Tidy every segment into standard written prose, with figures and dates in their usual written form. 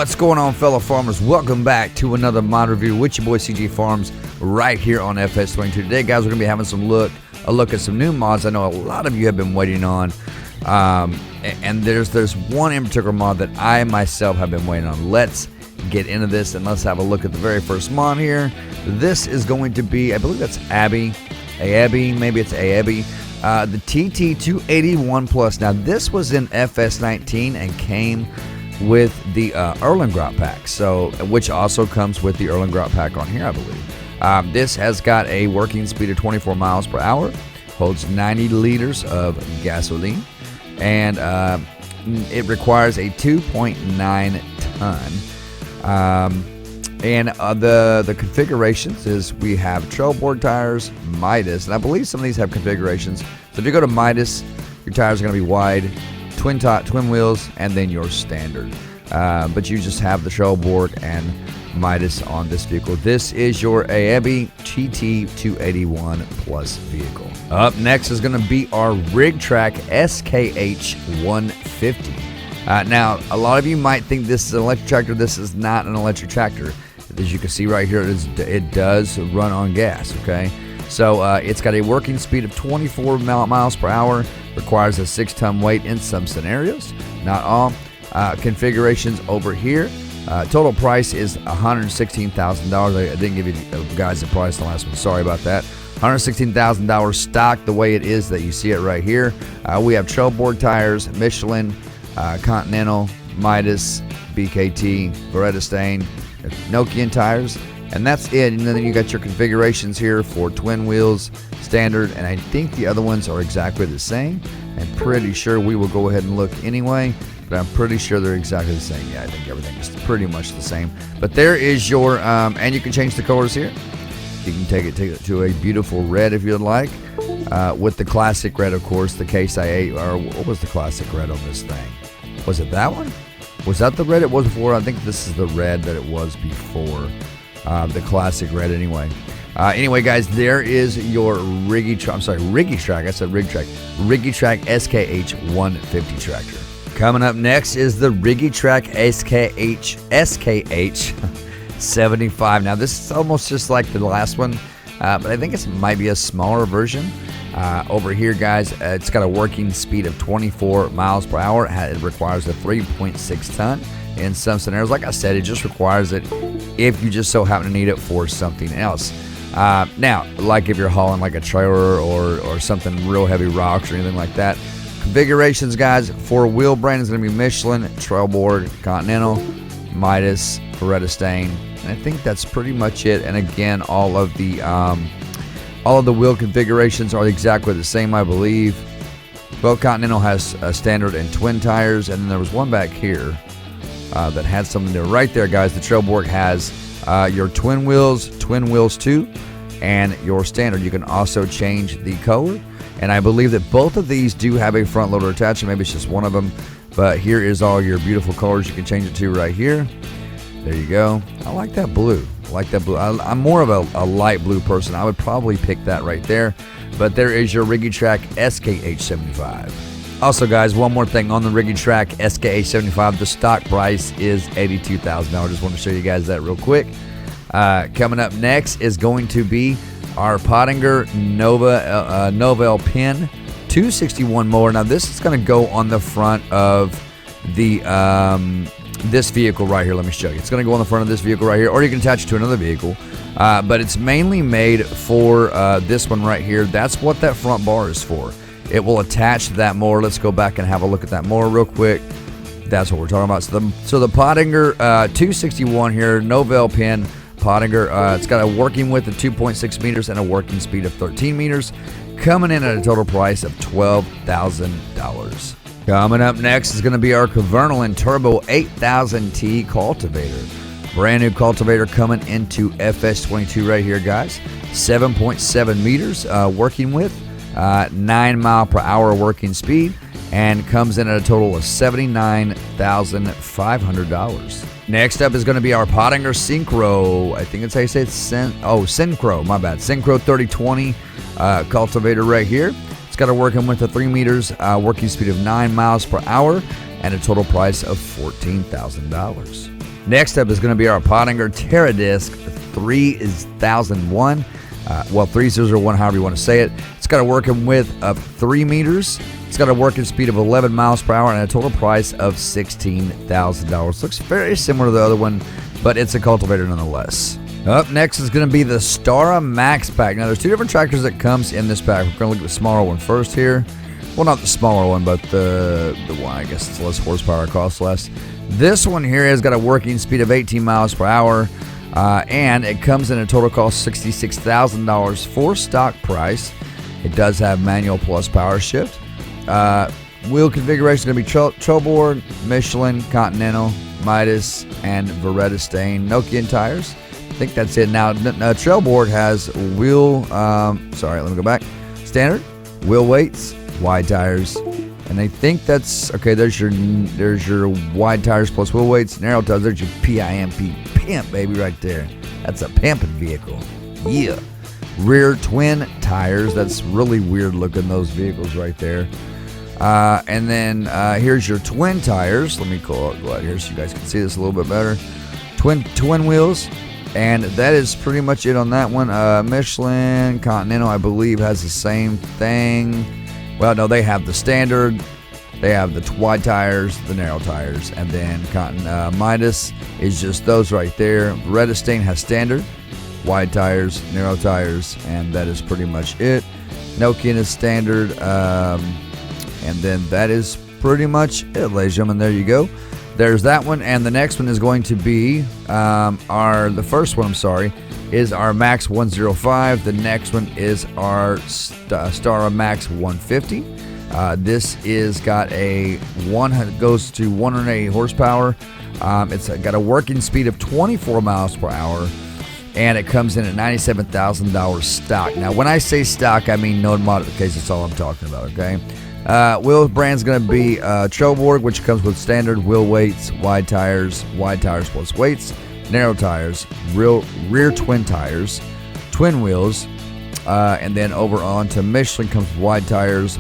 What's going on, fellow farmers? Welcome back to another mod review with your boy CG Farms right here on FS22. Today, guys, we're going to be having a look at some new mods I know a lot of you have been waiting on. And there's one in particular mod that I myself have been waiting on. Let's get into this and let's have a look at the very first mod here. This is going to be, I believe that's maybe it's the TT281 Plus. Now, this was in FS19 and came with the Erlengrot pack, which also comes with the Erlengrot pack on here, I believe. This has got a working speed of 24 miles per hour, holds 90 liters of gasoline, and it requires a 2.9 ton. The configurations is we have trailboard tires, Midas, and I believe some of these have configurations. So if you go to Midas, your tires are going to be wide, twin wheels, and then your standard. But you just have the trailboard and Midas on this vehicle. This is your AEBI TT281 Plus vehicle. Up next is going to be our Rig Track SKH 150. Now, a lot of you might think this is an electric tractor. This is not an electric tractor. As you can see right here, it does run on gas, okay? So it's got a working speed of 24 miles per hour, requires a 6-ton weight in some scenarios, not all. Configurations over here. Total price is $116,000. I didn't give you guys the price on the last one. Sorry about that. $116,000 stock the way it is that you see it right here. We have trailboard tires, Michelin, Continental, Midas, BKT, Beretta Stain, Nokian tires, and that's it. And then you got your configurations here for twin wheels, standard, and I think the other ones are exactly the same. I'm pretty sure we will go ahead and look anyway, but I'm pretty sure they're exactly the same. Yeah, I think everything is pretty much the same. But there is your, and you can change the colors here. You can take it to a beautiful red if you'd like, with the classic red, of course, the Case I8, or what was the classic red on this thing? Was it that one? Was that the red it was before? I think this is the red that it was before. The classic red anyway. Anyway, guys, there is your Riggy Track. I said Rig Track. Riggy Track SKH 150 tractor. Coming up next is the Riggy Track SKH 75. Now, this is almost just like the last one, but I think it might be a smaller version. Over here, guys, it's got a working speed of 24 miles per hour. It requires a 3.6 ton. In some scenarios, like I said, it just requires it if you just so happen to need it for something else. Now, like if you're hauling like a trailer or something real heavy rocks or anything like that. Configurations, guys, for wheel brand is going to be Michelin, Trailboard, Continental, Midas, Beretta Stain, and I think that's pretty much it. And again, all of the wheel configurations are exactly the same, I believe. Both Continental has standard and twin tires, and then there was one back here that had something there. Right there, guys, the Trailboard has your twin wheels 2, and your standard. You can also change the color, and I believe that both of these do have a front loader attachment. Maybe it's just one of them, but here is all your beautiful colors you can change it to right here. There you go. I like that blue. I'm more of a light blue person. I would probably pick that right there, but there is your Riggy Track SKH 75. Also, guys, one more thing on the Riggy Track SKH 75, the stock price is $82,000. I just want to show you guys that real quick. Coming up next is going to be our Pottinger Novell Pin 261 mower. Now, this is going to go on the front of the this vehicle right here. Let me show you. It's going to go on the front of this vehicle right here, or you can attach it to another vehicle. But it's mainly made for this one right here. That's what that front bar is for. It will attach to that mower. Let's go back and have a look at that mower real quick. That's what we're talking about. So the Pottinger 261 here, Novell Pin Pottinger. It's got a working width of 2.6 meters and a working speed of 13 meters, coming in at a total price of $12,000. Coming up next is going to be our Kverneland Turbo 8000T cultivator. Brand new cultivator coming into FS22 right here, guys. 7.7 meters working width. 9 mile per hour working speed, and comes in at a total of $79,500. Next up is going to be our Pottinger Synchro. I think it's how you say it. Synchro. My bad. Synchro 3020 cultivator right here. It's got a working width of 3 meters, working speed of 9 miles per hour, and a total price of $14,000. Next up is going to be our Pottinger Terradisc 3001. 3001, however you want to say it. It's got a working width of 3 meters. It's got a working speed of 11 miles per hour and a total price of $16,000. Looks very similar to the other one, but it's a cultivator nonetheless. Up next is going to be the Stara Max Pack. Now, there's two different tractors that comes in this pack. We're going to look at the smaller one first here. Well, not the smaller one, but the one, I guess it's less horsepower, costs less. This one here has got a working speed of 18 miles per hour, and it comes in a total cost $66,000 for stock price. It does have manual plus power shift. Wheel configuration is going to be Trailboard, Michelin, Continental, Midas, and Vredestein Nokian tires. I think that's it. Now, Trailboard has standard, wheel weights, wide tires, and I think that's okay. There's your wide tires plus wheel weights, narrow tires. There's your pimp, baby, right there. That's a pimping vehicle. Yeah. Rear twin tires. That's really weird looking, those vehicles right there. And then here's your twin tires. Let me go out here so you guys can see this a little bit better. Twin wheels. And that is pretty much it on that one. Michelin, Continental, I believe, has the same thing. Well, no, they have the standard. They have the wide tires, the narrow tires, and then Midas is just those right there. Vredestein has standard, wide tires, narrow tires, and that is pretty much it. Nokian is standard, and then that is pretty much it, ladies and gentlemen. There you go. There's that one, and the next one is going to be the first one, is our Max 105. The next one is our Stara Max 150. This is got goes to 180 horsepower. It's got a working speed of 24 miles per hour, and it comes in at $97,000 stock. Now, when I say stock, I mean no modifications. That's all I'm talking about, okay? Wheel brand's going to be Trailboard, which comes with standard wheel weights, wide tires plus weights, narrow tires, rear twin tires, twin wheels, and then over on to Michelin comes with wide tires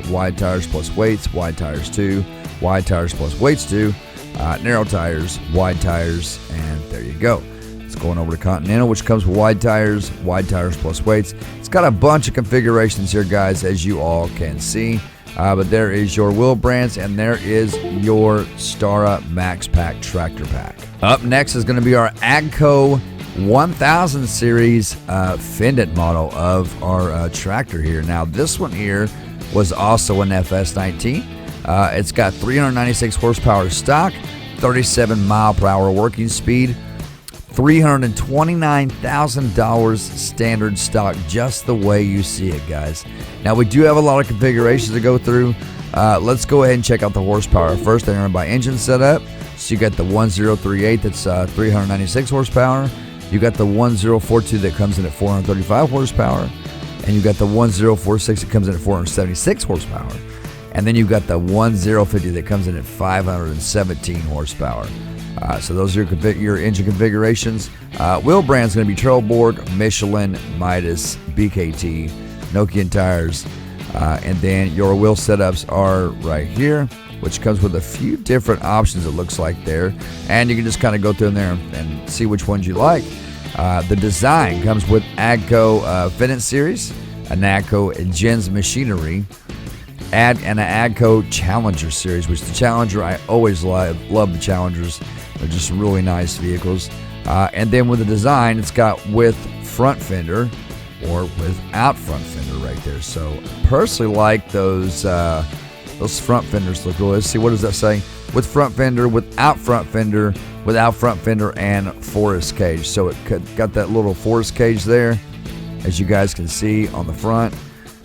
plus weights, wide tires 2, wide tires plus weights 2, narrow tires, wide tires, and there you go. It's going over to Continental, which comes with wide tires plus weights. It's got a bunch of configurations here, guys, as you all can see. But there is your wheel brands, and there is your Stara Max Pack tractor pack. Up next is going to be our AGCO 1000 series Fendant model of our tractor here. Now, this one here was also an FS19. It's got 396 horsepower stock, 37 mile per hour working speed, $329,000 standard stock, just the way you see it, guys. Now, we do have a lot of configurations to go through. Let's go ahead and check out the horsepower first. They're going to buy engine setup. So you got the 1038 that's 396 horsepower. You got the 1042 that comes in at 435 horsepower. And you got the 1046 that comes in at 476 horsepower. And then you've got the 1050 that comes in at 517 horsepower. So those are your engine configurations. Wheel brand's going to be Trailboard, Michelin, Midas, BKT, Nokian tires, and then your wheel setups are right here, which comes with a few different options, it looks like there, and you can just kind of go through in there and see which ones you like. The design comes with AGCO Fendant series, an AGCO Gens Machinery, and an AGCO Challenger series, which the Challenger, I always love the Challengers. They're just really nice vehicles. And then with the design, it's got with front fender or without front fender right there. So personally like those front fenders look cool. Let's see, what does that say? With front fender, without front fender, and forest cage. So it got that little forest cage there, as you guys can see on the front.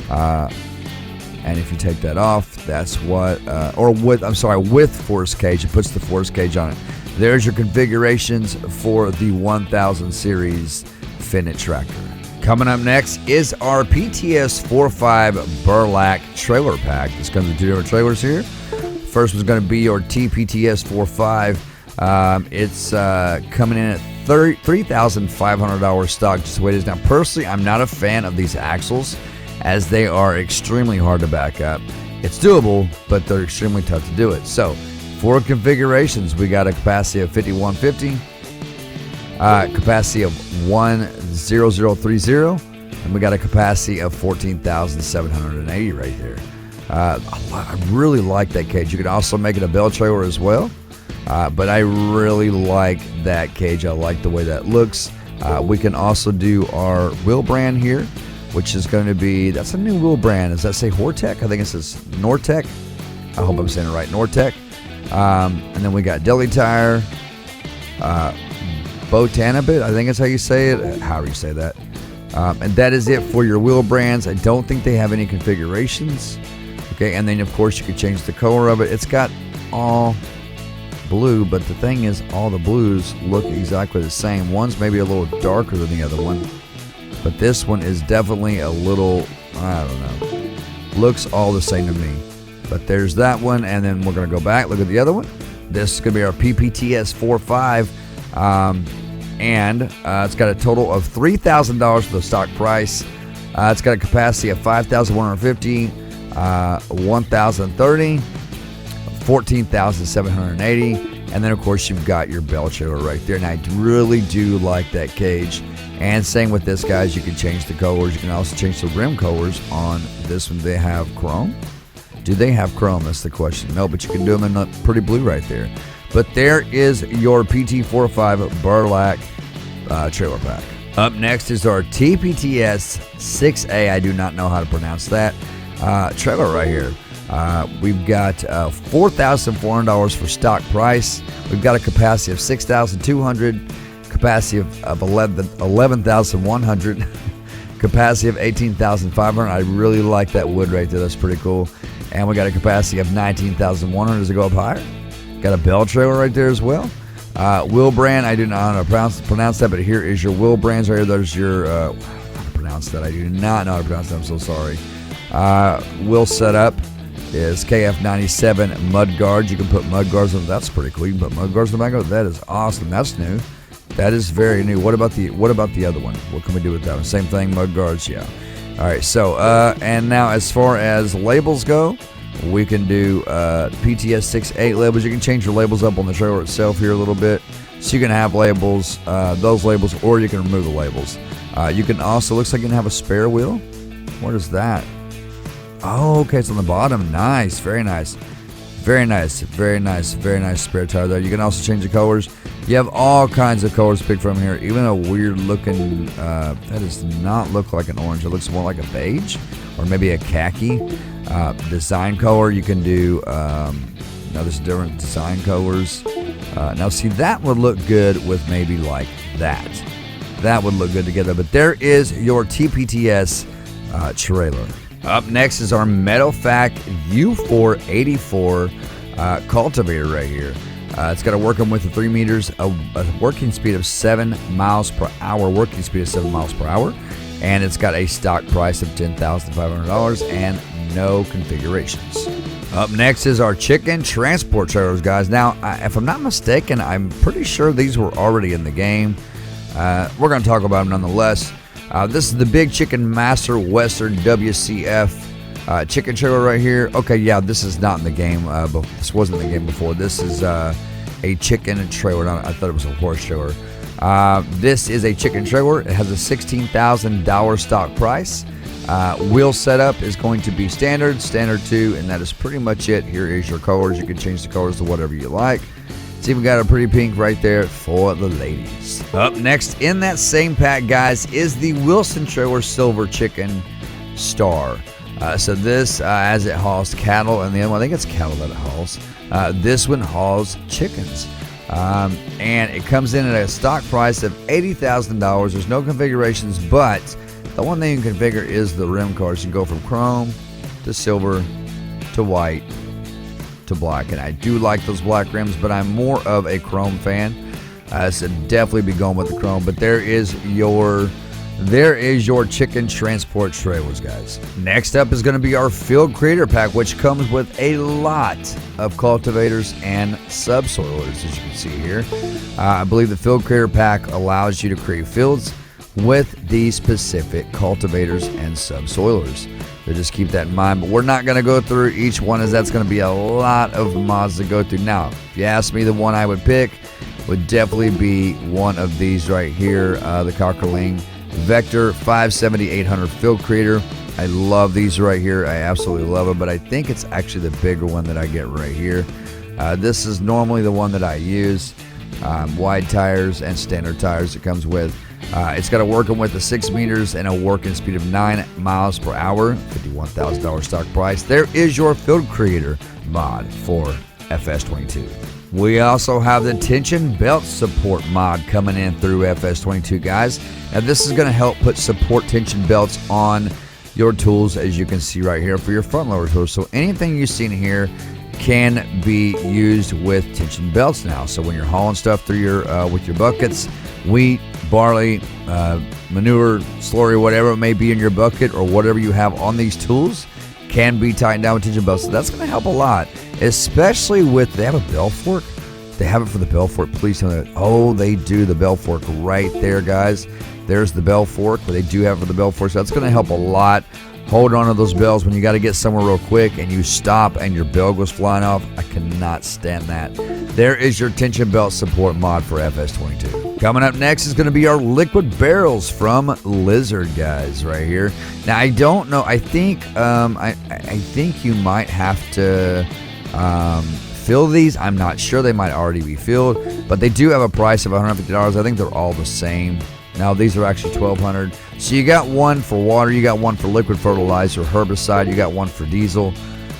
And if you take that off, that's what, with forest cage, it puts the forest cage on it. There's your configurations for the 1000 series Fendant tractor. Coming up next is our PTS 45 Burlak trailer pack. This comes with two different trailers here. First one's going to be your TPTS 45. It's coming in at $3,500 stock, just the way it is now. Personally, I'm not a fan of these axles, as they are extremely hard to back up. It's doable, but they're extremely tough to do it. So, for configurations, we got a capacity of 5150, capacity of 10030, and we got a capacity of 14,780 right there. I really like that cage. You can also make it a bell trailer as well, but I really like that cage. I like the way that looks. We can also do our wheel brand here, which is going to be, that's a new wheel brand. Does that say Hortec? I think it says Nortec. I hope I'm saying it right, Nortec. And then we got Deli Tire, Botanabit, I think that's how you say it, however you say that. And that is it for your wheel brands. I don't think they have any configurations. Okay, and then of course you can change the color of it. It's got all blue, but the thing is, all the blues look exactly the same. One's maybe a little darker than the other one, but this one is definitely a little, I don't know, looks all the same to me. But there's that one, and then we're going to go back, look at the other one. This is going to be our PPTS 45, and it's got a total of $3,000 for the stock price. It's got a capacity of 5,150, 1,030, 14,780, and then of course you've got your bell trailer right there. And I really do like that cage. And same with this, guys, you can change the colors. You can also change the rim colors on this one. They have chrome. Do they have chrome? That's the question. No, but you can do them in a pretty blue right there. But there is your PT45 Burlak trailer pack. Up next is our TPTS 6A. I do not know how to pronounce that trailer right here. We've got $4,400 for stock price. We've got a capacity of 6,200, capacity of 11,100, capacity of 18,500. I really like that wood right there. That's pretty cool. And we got a capacity of 19,100. Does it go up higher? Got a bell trailer right there as well. Wheel brand, I do not know how to pronounce that, but here is your wheel brands right here. There's your, how to pronounce that? I do not know how to pronounce that. I'm so sorry. Wheel setup is KF97 mud guards. You can put mud guards on. That's pretty cool. You can put mud guards on the back of it. That is awesome. That's new. That is very new. What about the other one? What can we do with that one? Same thing, mud guards. Yeah. All right. So and now as far as labels go, we can do PTS 6.8 labels. You can change your labels up on the trailer itself here a little bit, so you can have labels, those labels, or you can remove the labels. You can also, looks like you can have a spare wheel. What is that? Oh, okay, it's on the bottom. Nice, very nice. Very nice, very nice, very nice spare tire there. You can also change the colors. You have all kinds of colors to pick from here. Even a weird looking, that does not look like an orange. It looks more like a beige or maybe a khaki. Design color, you can do, now there's different design colors. Now see, that would look good with maybe like that. That would look good together. But there is your TPTS trailer. Up next is our Meadowfact U484 cultivator right here. It's got a working width of 3 meters, a working speed of 7 miles per hour, and it's got a stock price of $10,500 and no configurations. Up next is our chicken transport trailers, guys. Now, if I'm not mistaken, I'm pretty sure these were already in the game. We're going to talk about them nonetheless. This is the Big Chicken Master Western WCF chicken trailer right here. Okay, yeah, this is not in the game. But this wasn't in the game before. This is a chicken trailer. I thought it was a horse trailer. This is a chicken trailer. It has a $16,000 stock price. Wheel setup is going to be standard 2, and that is pretty much it. Here is your colors. You can change the colors to whatever you like. It's even got a pretty pink right there for the ladies. Up next in that same pack, guys, is the Wilson Trailer Silver Chicken Star. So this, as it hauls cattle, and the other one, I think it's cattle that it hauls. This one hauls chickens. And it comes in at a stock price of $80,000. There's no configurations, but the one thing you can configure is the rim colors. You can go from chrome to silver to white to black, and I do like those black rims, but I'm more of a chrome fan, so definitely be going with the chrome. But there is your chicken transport trailers, guys. Next up is going to be our Field Creator Pack, which comes with a lot of cultivators and subsoilers, as you can see here. I believe the Field Creator Pack allows you to create fields with these specific cultivators and subsoilers. So just keep that in mind, but we're not going to go through each one, as that's going to be a lot of mods to go through. Now, if you ask me, the one I would pick would definitely be one of these right here. The Cockerling Vector 570-800 Field Creator. I love these right here. I absolutely love it, but I think it's actually the bigger one that I get right here. This is normally the one that I use. Wide tires and standard tires it comes with. It's got a working width of 6 meters and a working speed of 9 miles per hour. $51,000 stock price. There is your Field Creator mod for FS22. We also have the tension belt support mod coming in through FS22, guys. Now this is going to help put support tension belts on your tools, as you can see right here, for your front loader tools. So anything you see in here can be used with tension belts now. So when you're hauling stuff through your with your buckets, wheat, barley, manure, slurry, whatever it may be in your bucket, or whatever you have on these tools, can be tightened down with tension belts. So that's going to help a lot, especially with, they have a bell fork. They have it for the bell fork. Please tell me that. Oh, they do the bell fork right there, guys. There's the bell fork, but they do have it for the bell fork. So that's going to help a lot. Hold on to those bells when you got to get somewhere real quick and you stop and your bell goes flying off. I cannot stand that. There is your tension belt support mod for FS22. Coming up next is going to be our liquid barrels from Lizard, guys, right here. Now I don't know. I think I think you might have to fill these. I'm not sure. They might already be filled, but they do have a price of $150. I think they're all the same. Now these are actually $1,200. So you got one for water, you got one for liquid fertilizer, herbicide, you got one for diesel,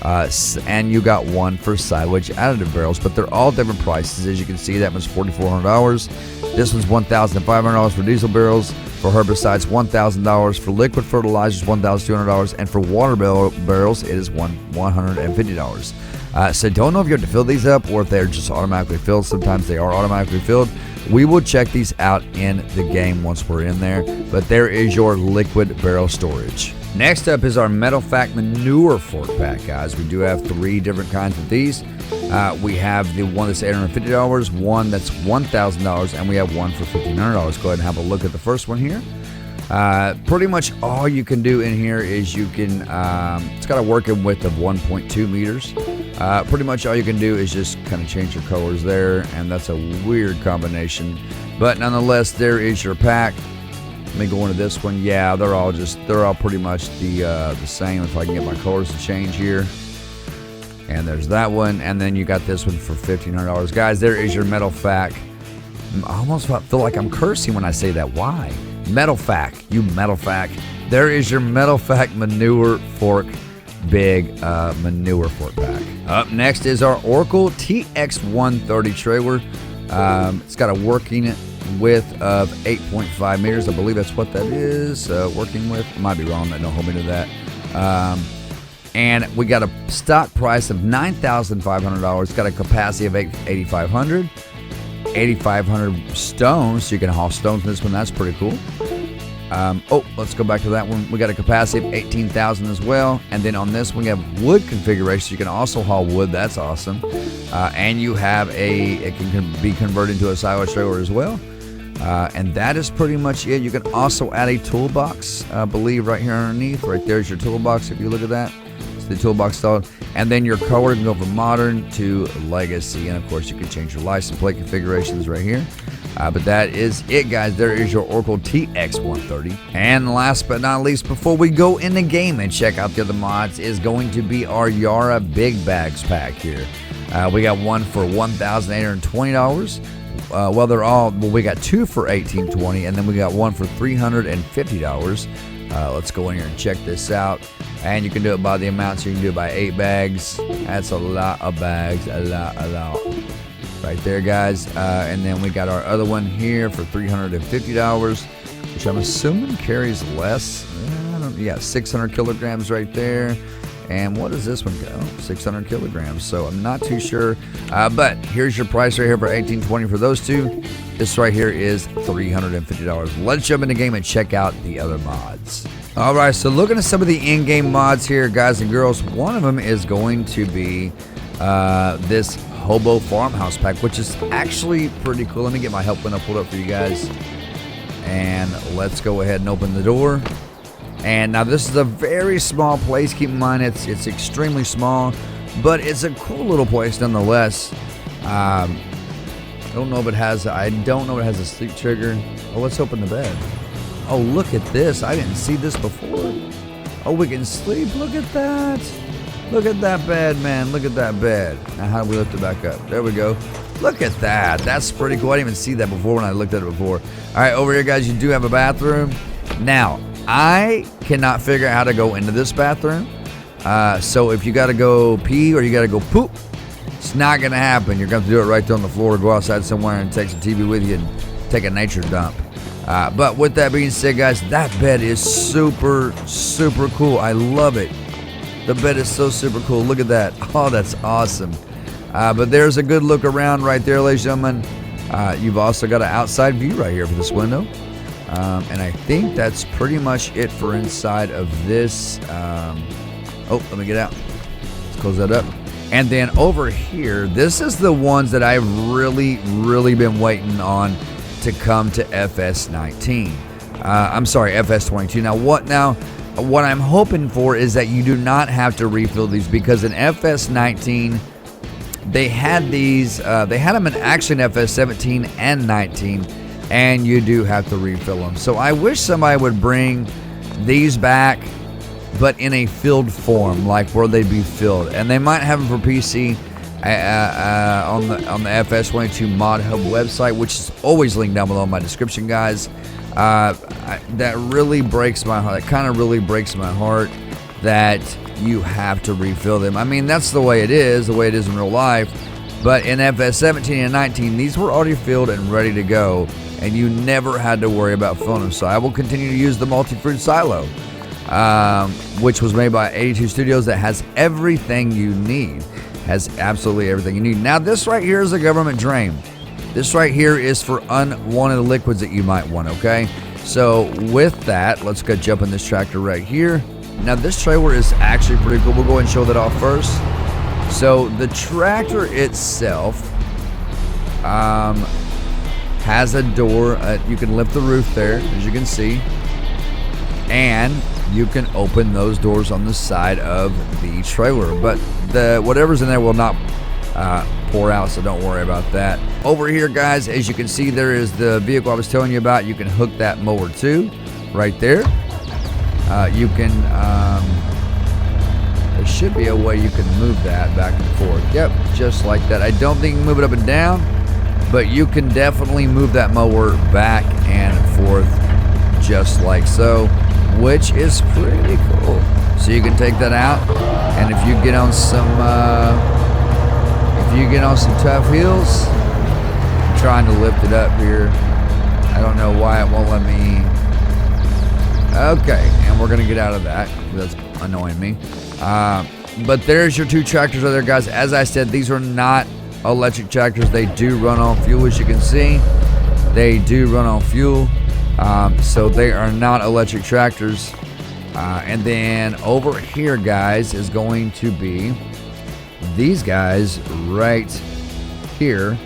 and you got one for silage additive barrels. But they're all different prices. As you can see, that one's $4,400. This one's $1,500 for diesel barrels. For herbicides, $1,000. For liquid fertilizers, $1,200. And for water barrels, it is $150. So don't know if you have to fill these up or if they're just automatically filled. Sometimes they are automatically filled. We will check these out in the game once we're in there. But there is your liquid barrel storage. Next up is our Metal Fact Manure Fork Pack, guys. We do have 3 different kinds of these. We have the one that's $850, one that's $1,000, and we have one for $1,500. Go ahead and have a look at the first one here. Pretty much all you can do in here is you can, it's got a working width of 1.2 meters. Pretty much all you can do is just kind of change your colors there, and that's a weird combination. But nonetheless, there is your pack. Let me go into this one. Yeah, they're all pretty much the same. If I can get my colors to change here. And there's that one, and then you got this one for $1,500. Guys, there is your Metal Fact. I almost feel like I'm cursing when I say that. Why? Metal Fact, you Metal Fact. There is your Metal Fact Manure Fork Big Manure Fork Pack. Up next is our Oracle TX130 trailer. It's got a working width of 8.5 meters. I believe that's what that is. Working width. Might be wrong. Don't hold me to that. And we got a stock price of $9,500. It's got a capacity of 8,500. 8,500 stones, so you can haul stones in this one. That's pretty cool. Let's go back to that one. We got a capacity of 18,000 as well. And then on this one, we have wood configuration. So you can also haul wood. That's awesome. And you have it can be converted into a silage trailer as well. And that is pretty much it. You can also add a toolbox, I believe, right here underneath. Right there's your toolbox. If you look at that, it's the toolbox style. And then your color can go from modern to legacy. And of course, you can change your license plate configurations right here. But that is it, guys. There is your Oracle TX130. And last but not least, before we go in the game and check out the other mods, is going to be our Yara Big Bags pack here. We got one for $1,820. We got 2 for $1,820, and then we got one for $350. Let's go in here and check this out. And you can do it by the amount, so you can do it by 8 bags. That's a lot of bags, a lot. Right there, guys. And then we got our other one here for $350, which I'm assuming carries less. 600 kilograms right there. And what does this one go? 600 kilograms. So I'm not too sure. But here's your price right here for $1,820 for those two. This right here is $350. Let's jump in the game and check out the other mods. All right, so looking at some of the in-game mods here, guys and girls, one of them is going to be this Hobo Farmhouse pack, which is actually pretty cool. Let me get my help window pulled up for you guys. And let's go ahead and open the door. And now this is a very small place. Keep in mind it's extremely small, but it's a cool little place nonetheless. don't know if it has. I don't know if it has a sleep trigger. Oh, let's open the bed. Oh, look at this. I didn't see this before. Oh, we can sleep. Look at that. Look at that bed, man. Look at that bed. Now, how do we lift it back up? There we go. Look at that. That's pretty cool. I didn't even see that before when I looked at it before. All right, over here, guys, you do have a bathroom. Now, I cannot figure out how to go into this bathroom. So if you got to go pee or you got to go poop, it's not going to happen. You're going to do it right there on the floor, go outside somewhere and take some TV with you and take a nature dump. But with that being said, guys, that bed is super, super cool. I love it. The bed is so super cool. Look at that. Oh, that's awesome. But there's a good look around right there, ladies and gentlemen. You've also got an outside view right here for this window. And I think that's pretty much it for inside of this. Oh, let me get out. Let's close that up. And then over here, this is the ones that I've really, really been waiting on to come to FS19. I'm sorry, FS22. Now, what I'm hoping for is that you do not have to refill these, because in FS19, they had these, they had them in actually in FS17 and 19, and you do have to refill them. So I wish somebody would bring these back, but in a filled form, like where they'd be filled. And they might have them for PC on the FS22 ModHub website, which is always linked down below in my description, guys. That really breaks my heart. That kind of really breaks my heart that you have to refill them. I mean, that's the way it is in real life. But in FS17 and 19, these were already filled and ready to go, and you never had to worry about filling them. So I will continue to use the multi-fruit silo, which was made by 82 Studios, that has everything you need. Has absolutely everything you need. Now, this right here is a government drain. This right here is for unwanted liquids that you might want, okay? So with that, let's go jump in this tractor right here. Now, this trailer is actually pretty cool. We'll go ahead and show that off first. So the tractor itself has a door. You can lift the roof there, as you can see. And you can open those doors on the side of the trailer. But whatever's in there will not pour out, so don't worry about that. Over here, guys, as you can see, there is the vehicle I was telling you about. You can hook that mower to right there. You can there should be a way you can move that back and forth. Yep, just like that. I don't think you can move it up and down, but you can definitely move that mower back and forth just like so, which is pretty cool. So you can take that out, and if you get on some tough hills, I'm trying to lift it up here. I don't know why it won't let me. Okay, and we're gonna get out of that. That's annoying me. But there's your two tractors right there, guys. As I said, these are not electric tractors. They do run on fuel, as you can see. They do run on fuel. So they are not electric tractors. And then over here, guys, is going to be these guys right here.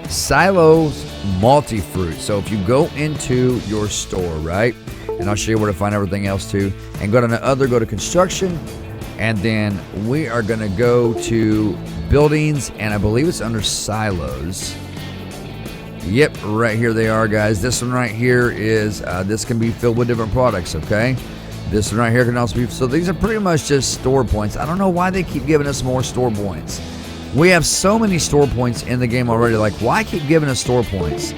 Silos multi-fruit. So if you go into your store, right, and I'll show you where to find everything else too, and go to construction, and then we are going to go to buildings, and I believe it's under silos. Yep, right here they are, guys. This one right here is this can be filled with different products, okay? This one right here can also be, so these are pretty much just store points. I don't know why they keep giving us more store points. We have so many store points in the game already. Like, why keep giving us store points?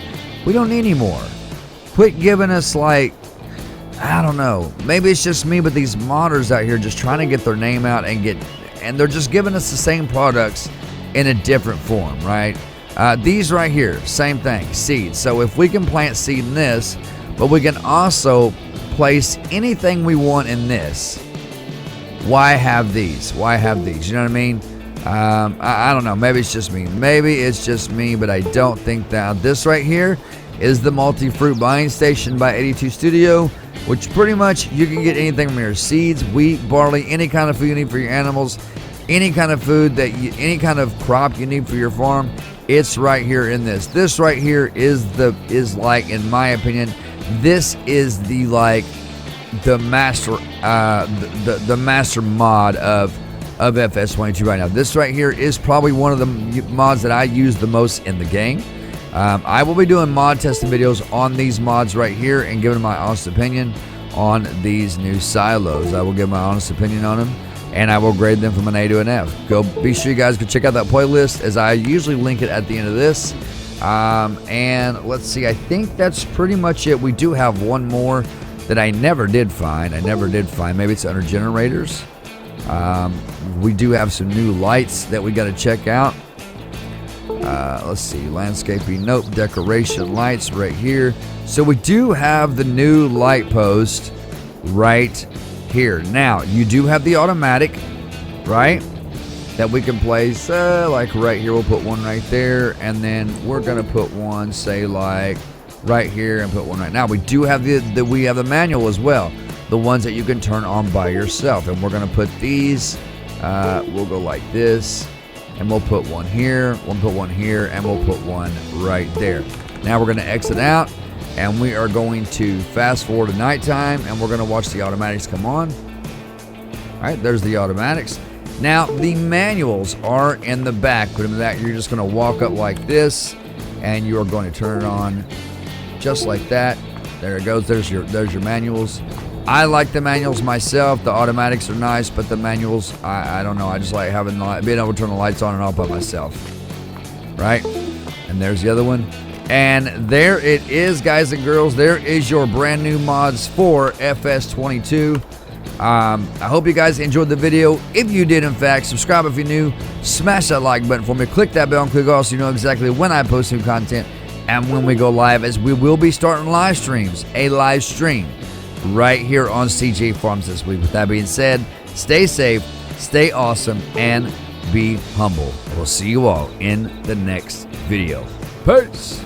We don't need any more. Quit giving us, like, I don't know. Maybe it's just me, but these modders out here just trying to get their name out and they're just giving us the same products in a different form, right? These right here, same thing, seeds. So if we can plant seed in this, but we can also place anything we want in this, why have these? Why have these? You know what I mean? I don't know. Maybe it's just me. Maybe it's just me, but I don't think that. This right here is the multi-fruit buying station by 82 Studio, which pretty much you can get anything from here. Seeds, wheat, barley, any kind of food you need for your animals, any kind of food any kind of crop you need for your farm. It's right here in this. This right here is like, in my opinion, this is the master the master mod of FS22 right now. This right here is probably one of the mods that I use the most in the game. I will be doing mod testing videos on these mods right here and giving my honest opinion on these new silos. I will give my honest opinion on them, and I will grade them from an A to an F. Be sure you guys go check out that playlist, as I usually link it at the end of this. And let's see, I think that's pretty much it. We do have one more that I never did find. Maybe it's under generators. We do have some new lights that we got to check out. Let's see, landscaping, nope, decoration lights right here. So we do have the new light post right here. Now, you do have the automatic, right, that we can place, like right here. We'll put one right there, and then we're gonna put one, say, like right here, and put one right now. We do have we have the manual as well, the ones that you can turn on by yourself, and we're gonna put these. We'll go like this, and we'll put one here, we'll put one here, and we'll put one right there. Now we're gonna exit out, and we are going to fast forward to nighttime, and we're gonna watch the automatics come on. All right, there's the automatics. Now the manuals are in the back, but in that you're just gonna walk up like this, and you are going to turn it on just like that. There it goes. There's your manuals. I like the manuals myself. The automatics are nice, but the manuals, I don't know. I just like being able to turn the lights on and off by myself. Right? And there's the other one. And there it is, guys and girls. There is your brand new mods for FS22. I hope you guys enjoyed the video. If you did, in fact, subscribe if you're new. Smash that like button for me. Click that bell and click all so you know exactly when I post new content and when we go live, as we will be starting live streams. A live stream right here on CJ Farms this week. With that being said, stay safe, stay awesome, and be humble. We'll see you all in the next video. Peace.